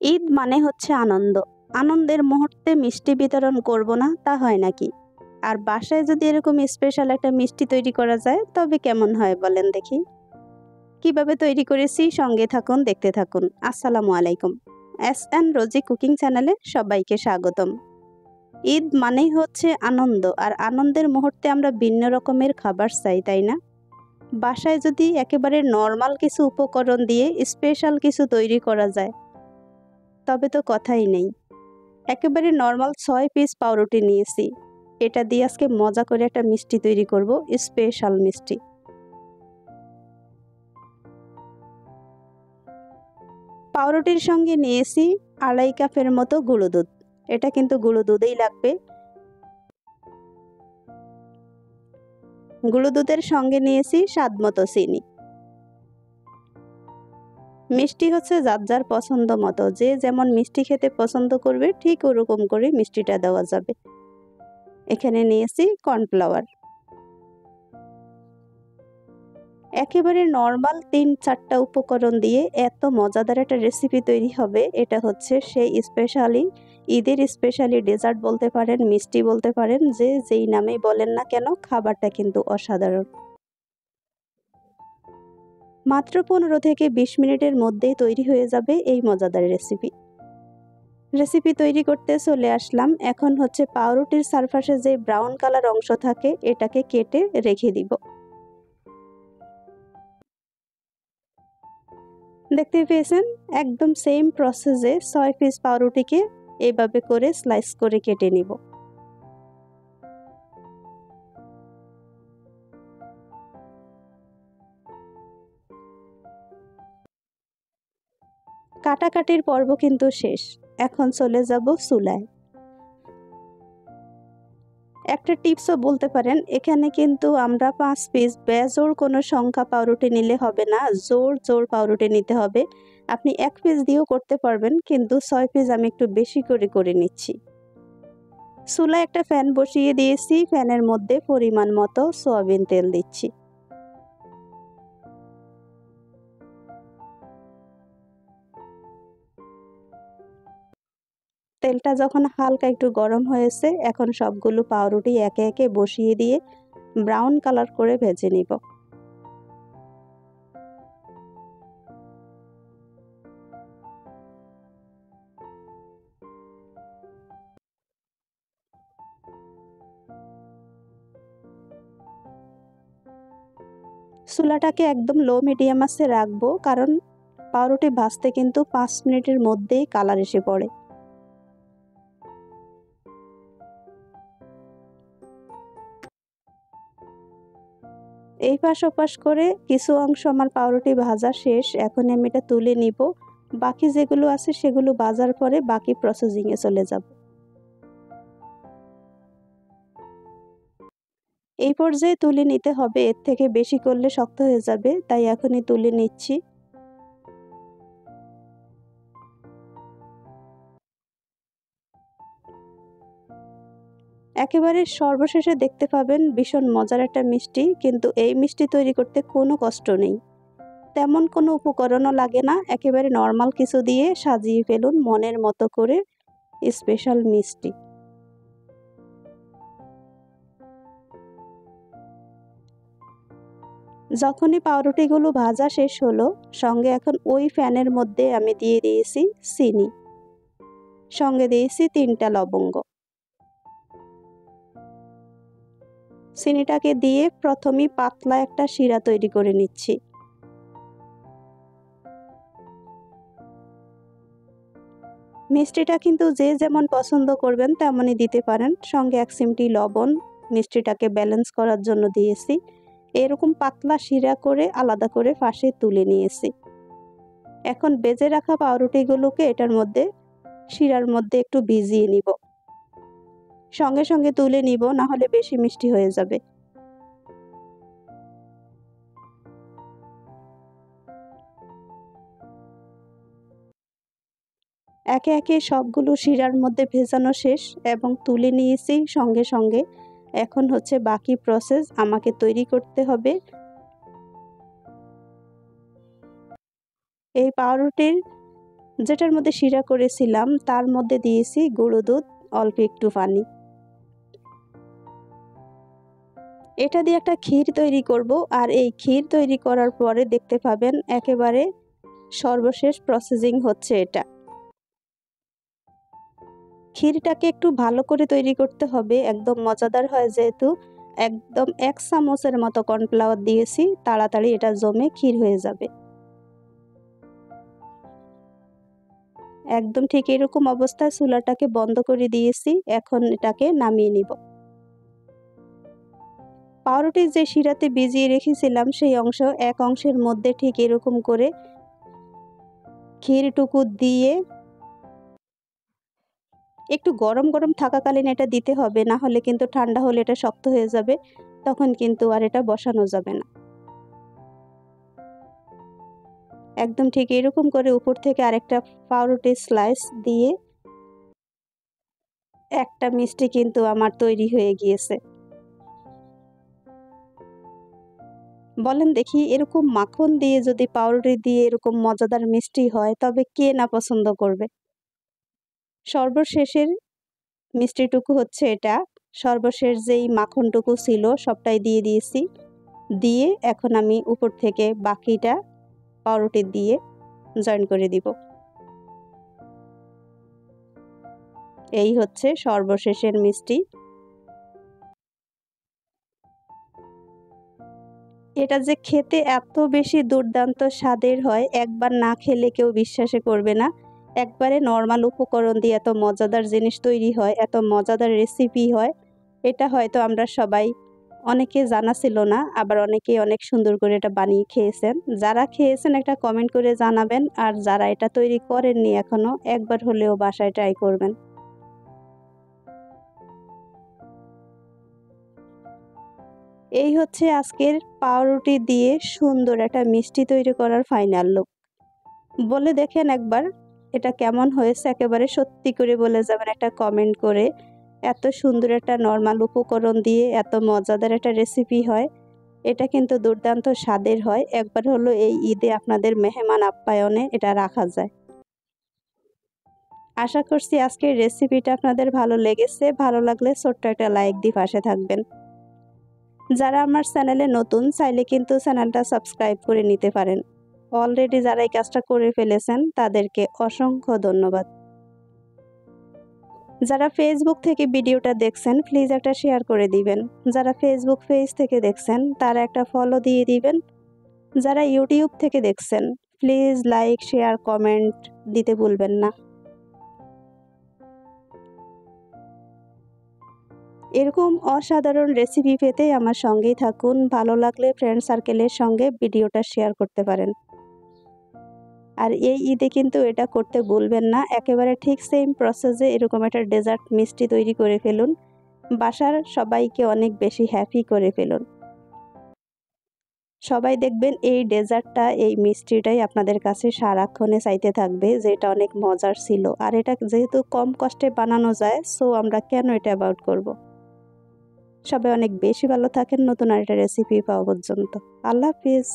ঈদ মানে হচ্ছে আনন্দ। আনন্দের মুহূর্তে মিষ্টি বিতরণ করব না তা হয় নাকি? আর বাসায় যদি এরকম স্পেশাল একটা মিষ্টি তৈরি করা যায় তবে কেমন হয় বলেন দেখি? কিভাবে তৈরি করেছি সঙ্গে থাকুন, দেখতে থাকুন। আসসালামু আলাইকুম। এস রোজি কুকিং চ্যানেলে সবাইকে স্বাগতম। ঈদ মানেই হচ্ছে আনন্দ, আর আনন্দের মুহূর্তে আমরা ভিন্ন রকমের খাবার চাই, তাই না? বাসায় যদি একেবারে নরমাল কিছু উপকরণ দিয়ে স্পেশাল কিছু তৈরি করা যায় তবে তো কথাই নেই। একেবারে নর্মাল ৬ পিস পাউরুটি নিয়েছি। এটা দিয়ে আজকে মজা করে একটা মিষ্টি তৈরি করব, স্পেশাল মিষ্টি। পাউরুটির সঙ্গে নিয়েছি ২.৫ কাপের মতো গুঁড়ো দুধ। এটা কিন্তু গুঁড়ো দুধেই লাগবে। গুঁড়ো দুধের সঙ্গে নিয়েছি স্বাদ মতো চিনি। মিষ্টি হচ্ছে যার যার পছন্দ মতো, যে যেমন মিষ্টি খেতে পছন্দ করবে ঠিক ওরকম করে মিষ্টিটা দেওয়া যাবে। এখানে নিয়েছি কর্নফ্লাওয়ার। একেবারে নর্মাল ৩-৪টা উপকরণ দিয়ে এত মজাদার একটা রেসিপি তৈরি হবে। এটা হচ্ছে সেই স্পেশালি ঈদের স্পেশালি ডেজার্ট বলতে পারেন, মিষ্টি বলতে পারেন, যে যেই নামেই বলেন না কেন, খাবারটা কিন্তু অসাধারণ। মাত্র ১৫ থেকে ২০ মিনিটের মধ্যেই তৈরি হয়ে যাবে এই মজাদার রেসিপি তৈরি করতে চলে আসলাম। এখন হচ্ছে পাউরুটির সারফেসে যে ব্রাউন কালার অংশ থাকে এটাকে কেটে রেখে দিব। দেখতে পেয়েছেন, একদম সেম প্রসেসে ৬ পিস পাউরুটিকে এইভাবে করে স্লাইস করে কেটে নিব। কাটাকাটির পর্ব কিন্তু শেষ। এখন চলে যাব চুলায়। একটা টিপসও বলতে পারেন, এখানে কিন্তু আমরা ৫ পিস বেজোড় কোনো সংখ্যা পাউরুটি নিলে হবে না, জোড় পাউরুটি নিতে হবে। আপনি ১ পিস দিয়েও করতে পারবেন, কিন্তু ৬ পিস আমি একটু বেশি করে নিচ্ছি। চুলায় একটা ফ্যান বসিয়ে দিয়েছি, ফ্যানের মধ্যে পরিমাণ মতো সয়াবিন তেল দিচ্ছি। তেলটা যখন হালকা একটু গরম হয়েছে, এখন সবগুলো পাউরুটি একে একে বসিয়ে দিয়ে ব্রাউন কালার করে ভেজে নিব। চুলাটাকে একদম লো মিডিয়াম আঁচে রাখবো, কারণ পাউরুটি ভাজতে কিন্তু ৫ মিনিটের মধ্যেই কালার এসে পড়ে। এই পাশ ওপাশ করে কিছু অংশ আমার পাউরুটি ভাজা শেষ। এখন আমি এটা তুলে নিব। বাকি যেগুলো আছে সেগুলো ভাজার পরে বাকি প্রসেসিংয়ে চলে যাব। এই পর্যায়ে তুলে নিতে হবে, এর থেকে বেশি করলে শক্ত হয়ে যাবে, তাই এখনই তুলে নিচ্ছি। একেবারে সর্বশেষে দেখতে পাবেন ভীষণ মজার একটা মিষ্টি, কিন্তু এই মিষ্টি তৈরি করতে কোনো কষ্ট নেই। তেমন কোনো উপকরণও লাগে না, একেবারে নর্মাল কিছু দিয়ে সাজিয়ে ফেলুন মনের মতো করে স্পেশাল মিষ্টি। যখনই পাউরুটিগুলো ভাজা শেষ হলো, সঙ্গে এখন ওই ফ্যানের মধ্যে আমি দিয়ে দিয়েছি চিনি, সঙ্গে দিয়েছি ৩টা লবঙ্গ। চিনিটাকে দিয়ে প্রথমেই পাতলা একটা শিরা তৈরি করে নিচ্ছি। মিষ্টিটা কিন্তু যে যেমন পছন্দ করবেন তেমনই দিতে পারেন। সঙ্গে ১ চিমটি লবণ মিষ্টিটাকে ব্যালেন্স করার জন্য দিয়েছি। এরকম পাতলা শিরা করে আলাদা করে পাশে তুলে নিয়েছি। এখন ভেজে রাখা পাউরুটিগুলোকে এটার মধ্যে, শিরার মধ্যে একটু ভিজিয়ে নিব। সঙ্গে সঙ্গে তুলে নিব, না হলে বেশি মিষ্টি হয়ে যাবে। একে একে সবগুলো শিরার মধ্যে ভেজানো শেষ এবং তুলে নিয়েছি সঙ্গে সঙ্গে। এখন হচ্ছে বাকি প্রসেস আমাকে তৈরি করতে হবে। এই পাউরুটির যেটার মধ্যে শিরা করেছিলাম তার মধ্যে দিয়েছি গুঁড়ো দুধ, অল্প একটু পানি। এটা দিয়ে একটা ক্ষীর তৈরি করব। আর এই ক্ষীর তৈরি করার পরে দেখতে পাবেন একেবারে সর্বশেষ প্রসেসিং হচ্ছে এটা। ক্ষীরটাকে একটু ভালো করে তৈরি করতে হবে, একদম মজাদার হয় যেহেতু। একদম 1 চামচের মতো কর্নফ্লাওয়ার দিয়েছি, তাড়াতাড়ি এটা জমে ক্ষীর হয়ে যাবে। একদম ঠিক এরকম অবস্থায় চুলাটাকে বন্ধ করে দিয়েছি। এখন এটাকে নামিয়ে নিব। পাউরুটি যে শিরাতে ভিজিয়ে রেখেছিলাম সেই এক অংশের মধ্যে ঠিক এরকম করে ক্ষীরটুকু দিয়ে একটু গরম গরম থাকাকালীন এটা দিতে হবে, না হলে কিন্তু ঠান্ডা হলে এটা শক্ত হয়ে যাবে, তখন কিন্তু আর এটা বসানো যাবে না। একদম ঠিক এরকম করে উপর থেকে আরেকটা পাউরুটির স্লাইস দিয়ে একটা মিষ্টি কিন্তু আমার তৈরি হয়ে গিয়েছে। বলেন দেখি, এরকম মাখন দিয়ে যদি পাউরুটি দিয়ে এরকম মজাদার মিষ্টি হয় তবে কে না পছন্দ করবে। সর্বশেষের মিষ্টিটুকু হচ্ছে এটা। সর্বশেষ যেই মাখনটুকু ছিল সবটাই দিয়ে দিয়েছি। দিয়ে এখন আমি উপর থেকে বাকিটা পাউরুটি দিয়ে জয়েন করে দিব। এই হচ্ছে সর্বশেষের মিষ্টি। এটা যে খেতে এত বেশি দুর্দান্ত স্বাদের হয়, একবার না খেলে কেউ বিশ্বাসই করবে না। একবারে নরমাল উপকরণ দিয়ে এত মজাদার জিনিস তৈরি হয়, এত মজাদার রেসিপি হয়, এটা হয়তো আমরা সবাই অনেকে জানা ছিল না, আবার অনেকেই অনেক সুন্দর করে এটা বানিয়ে খেয়েছেন। যারা খেয়েছেন একটা কমেন্ট করে জানাবেন, আর যারা এটা তৈরি করেননি এখনো একবার হলেও বাসায় ট্রাই করবেন। এই হচ্ছে আজকের পাউরুটি দিয়ে সুন্দর একটা মিষ্টি তৈরি করার ফাইনাল লুক। বলে দেখেন একবার এটা কেমন হয়েছে, একেবারে সত্যি করে বলে যাবেন একটা কমেন্ট করে। এত সুন্দর একটা নরমাল উপকরণ দিয়ে এত মজাদার একটা রেসিপি হয়, এটা কিন্তু দুর্দান্ত স্বাদের হয়। একবার হলো এই ঈদে আপনাদের মেহমান আপ্যায়নে এটা রাখা যায়। আশা করছি আজকের রেসিপিটা আপনাদের ভালো লেগেছে। ভালো লাগলে ছোট্ট একটা লাইক দিয়ে পাশে থাকবেন। যারা আমার চ্যানেলে নতুন চাইলে কিন্তু চ্যানেলটা সাবস্ক্রাইব করে নিতে পারেন। অলরেডি যারা এই কাজটা করে ফেলেছেন তাদেরকে অসংখ্য ধন্যবাদ। যারা ফেসবুক থেকে ভিডিওটা দেখছেন প্লিজ একটা শেয়ার করে দিবেন। যারা ফেসবুক পেজ থেকে দেখছেন তারা একটা ফলো দিয়ে দিবেন। যারা ইউটিউব থেকে দেখছেন প্লিজ লাইক, শেয়ার, কমেন্ট দিতে ভুলবেন না। এরকম অসাধারণ রেসিপি পেতে আমার সঙ্গেই থাকুন। ভালো লাগলে ফ্রেন্ড সার্কেলের সঙ্গে ভিডিওটা শেয়ার করতে পারেন। আর এই ঈদে কিন্তু এটা করতে ভুলবেন না। একেবারে ঠিক সেম প্রসেসে এরকম একটা ডেজার্ট মিষ্টি তৈরি করে ফেলুন। বাসার সবাইকে অনেক বেশি হ্যাপি করে ফেলুন। সবাই দেখবেন এই ডেজার্টটা, এই মিষ্টিটাই আপনাদের কাছে সারাক্ষণে চাইতে থাকবে যে এটা অনেক মজার ছিল। আর এটা যেহেতু কম কষ্টে বানানো যায়, সো আমরা কেন এটা অ্যাভয়েড করব। সবাই অনেক বেশি ভালো থাকেন নতুন আরেকটা রেসিপি পাওয়া পর্যন্ত। আল্লাহ হাফিজ।